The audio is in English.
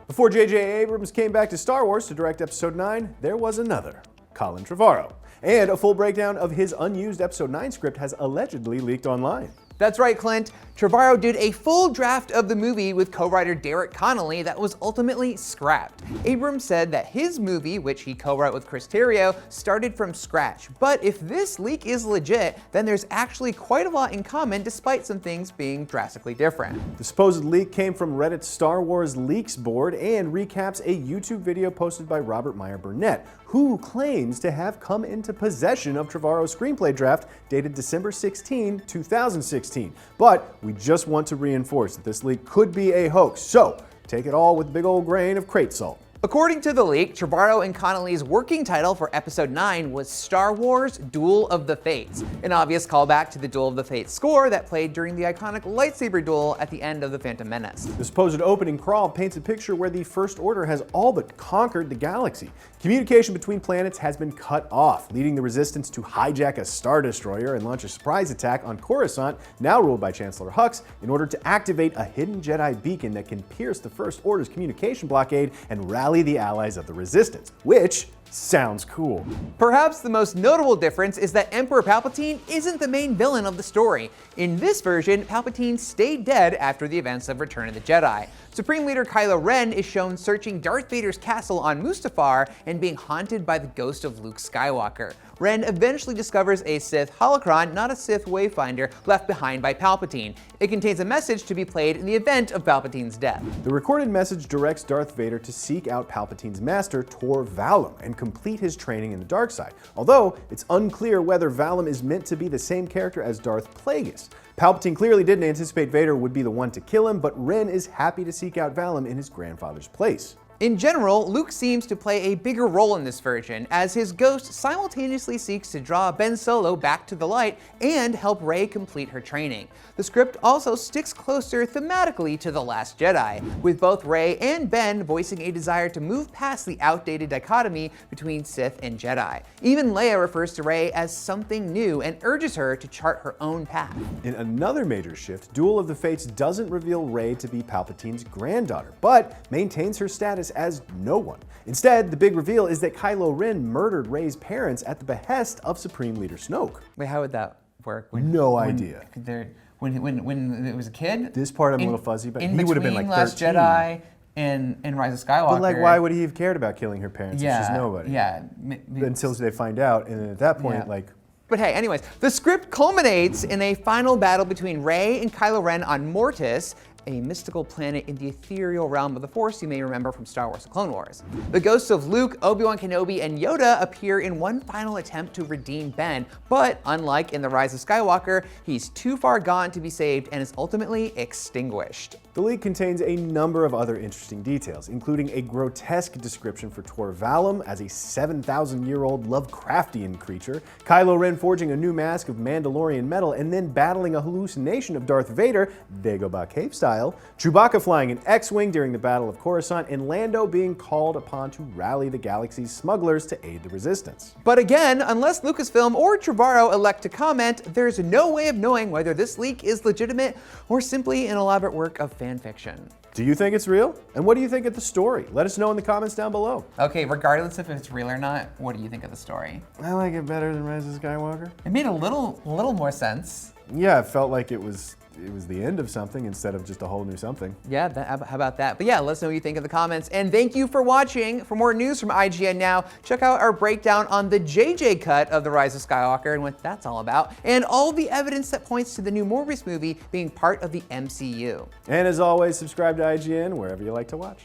Before J.J. Abrams came back to Star Wars to direct Episode 9, there was another, Colin Trevorrow. And a full breakdown of his unused Episode 9 script has allegedly leaked online. That's right, Clint. Trevorrow did a full draft of the movie with co-writer Derek Connolly that was ultimately scrapped. Abrams said that his movie, which he co-wrote with Chris Terrio, started from scratch. But if this leak is legit, then there's actually quite a lot in common despite some things being drastically different. The supposed leak came from Reddit's Star Wars Leaks board and recaps a YouTube video posted by Robert Meyer Burnett, who claims to have come into possession of Trevorrow's screenplay draft dated December 16, 2016. But we just want to reinforce that this leak could be a hoax, so take it all with a big old grain of Crait salt. According to the leak, Trevorrow and Connolly's working title for Episode 9 was Star Wars Duel of the Fates, an obvious callback to the Duel of the Fates score that played during the iconic lightsaber duel at the end of The Phantom Menace. The supposed opening crawl paints a picture where the First Order has all but conquered the galaxy. Communication between planets has been cut off, leading the Resistance to hijack a Star Destroyer and launch a surprise attack on Coruscant, now ruled by Chancellor Hux, in order to activate a hidden Jedi beacon that can pierce the First Order's communication blockade and rally the allies of the Resistance, which sounds cool. Perhaps the most notable difference is that Emperor Palpatine isn't the main villain of the story. In this version, Palpatine stayed dead after the events of Return of the Jedi. Supreme Leader Kylo Ren is shown searching Darth Vader's castle on Mustafar and being haunted by the ghost of Luke Skywalker. Ren eventually discovers a Sith holocron, not a Sith wayfinder, left behind by Palpatine. It contains a message to be played in the event of Palpatine's death. The recorded message directs Darth Vader to seek out Palpatine's master, Tor Valum, and complete his training in the dark side, although it's unclear whether Valum is meant to be the same character as Darth Plagueis. Palpatine clearly didn't anticipate Vader would be the one to kill him, but Ren is happy to seek out Valum in his grandfather's place. In general, Luke seems to play a bigger role in this version, as his ghost simultaneously seeks to draw Ben Solo back to the light and help Rey complete her training. The script also sticks closer thematically to The Last Jedi, with both Rey and Ben voicing a desire to move past the outdated dichotomy between Sith and Jedi. Even Leia refers to Rey as something new and urges her to chart her own path. In another major shift, Duel of the Fates doesn't reveal Rey to be Palpatine's granddaughter, but maintains her status as no one. Instead, the big reveal is that Kylo Ren murdered Rey's parents at the behest of Supreme Leader Snoke. Wait, how would that work? No idea. When it was a kid? This part I'm a little fuzzy, but he would have been like 13. Last Jedi and Rise of Skywalker. But like, why would he have cared about killing her parents if she's nobody? Yeah. Until they find out, and then at that point, like... But hey, anyways, the script culminates in a final battle between Rey and Kylo Ren on Mortis, a mystical planet in the ethereal realm of the Force you may remember from Star Wars: The Clone Wars. The ghosts of Luke, Obi-Wan Kenobi, and Yoda appear in one final attempt to redeem Ben, but unlike in The Rise of Skywalker, he's too far gone to be saved and is ultimately extinguished. The leak contains a number of other interesting details, including a grotesque description for Tor Valum as a 7,000-year-old Lovecraftian creature, Kylo Ren forging a new mask of Mandalorian metal and then battling a hallucination of Darth Vader, Dagobah Cave style, Chewbacca flying an X-Wing during the Battle of Coruscant, and Lando being called upon to rally the galaxy's smugglers to aid the Resistance. But again, unless Lucasfilm or Trevorrow elect to comment, there's no way of knowing whether this leak is legitimate or simply an elaborate work of fan fiction. Do you think it's real? And what do you think of the story? Let us know in the comments down below. Okay, regardless if it's real or not, what do you think of the story? I like it better than Rise of Skywalker. It made a little more sense. Yeah, it felt like it was the end of something instead of just a whole new something. Yeah, how about that? But yeah, let us know what you think in the comments. And thank you for watching. For more news from IGN Now, check out our breakdown on the JJ cut of The Rise of Skywalker and what that's all about, and all the evidence that points to the new Morbius movie being part of the MCU. And as always, subscribe to IGN wherever you like to watch.